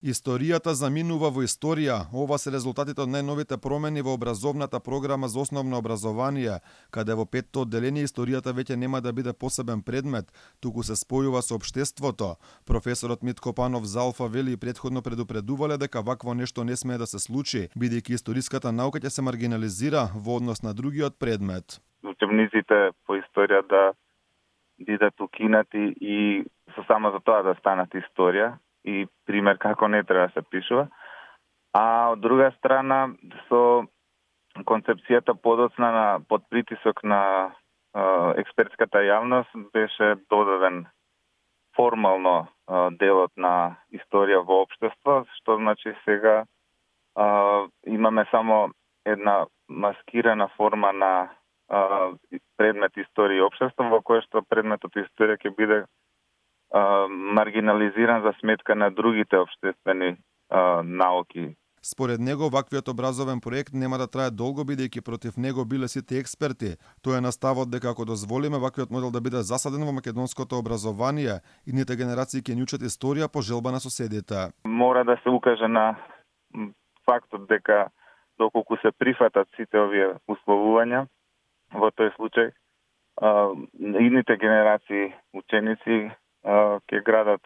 Историјата заминува во историја. Ова се резултатите од најновите промени во образовната програма за основно образование, каде во петто одделение историјата веќе нема да биде посебен предмет, туку се спојува со општеството. Професорот Митко Панов за Алфа вели и претходно предупредувале дека вакво нешто не смее да се случи, бидејќи историската наука ќе се маргинализира во однос на другиот предмет. Учебниците по историја да бидат укинати и со само за тоа да станат историја и пример како не треба да се пишува. А од друга страна, со концепцијата подоцна под притисок на експертската јавност беше додаден формално делот на историја во општество, што значи сега имаме само една маскирана форма на предмет историја и општество, во кој што предметот историја ќе биде маргинализиран за сметка на другите општествени науки. Според него, ваквиот образовен проект нема да трае долго, бидејќи против него биле сите експерти. Тој е на ставот дека ако дозволиме ваквиот модел да биде засаден во македонското образование, идните генерации ќе ни учат историја по желба на соседите. Мора да се укаже на фактот дека доколку се прифатат сите овие условувања, во тој случај идните генерации ученици ќе градат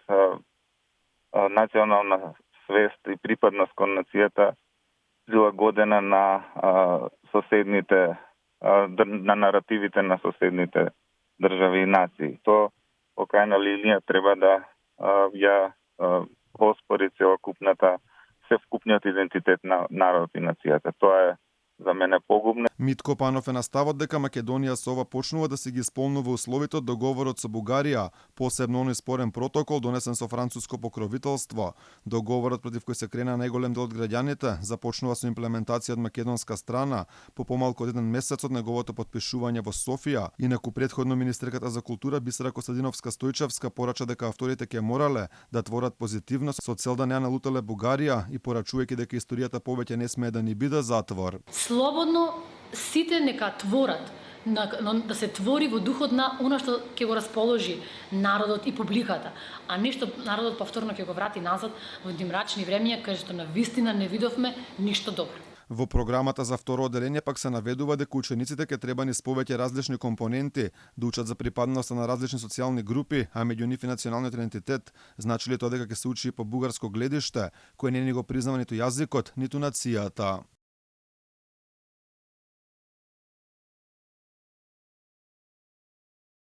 национална свест и припадност кон нацијата прилагодена на соседните на наративите на соседните држави и нации. Тоа по крајна линија треба да ја оспори целокупната севкупниот идентитет на народот и нацијата. Тоа е за мене погубно. Митко Панов е на ставот дека Македонија со ова почнува да си ги исполнува условите од договорот со Бугарија, посебно оној спорен протокол донесен со француско покровителство. Договорот против кој се крена најголем дел од граѓаните започнува со имплементација од македонска страна по помалку од еден месец од неговото потпишување во Софија. Инаку претходно министерката за култура Бисера Костадиновска Стојчевска порача дека авторите ќе морале да творат позитивно со цел да не налутале Бугарија и порачувајќи дека историјата повеќе не смее да ни биде затвор. Слободно сите нека творат, да се твори во духот на она што ќе го расположи народот и публиката, а не што народот повторно ќе го врати назад во мрачни времиња кај што на вистина не видовме ништо добро. Во програмата за второ одделение пак се наведува дека учениците ќе треба низ повеќе различни компоненти да учат за припадноста на различни социјални групи, а меѓу нив и националниот идентитет. Значи ли тоа дека ќе се учи и по бугарско гледиште, кој не ни го признава ниту јазикот, ниту нацијата?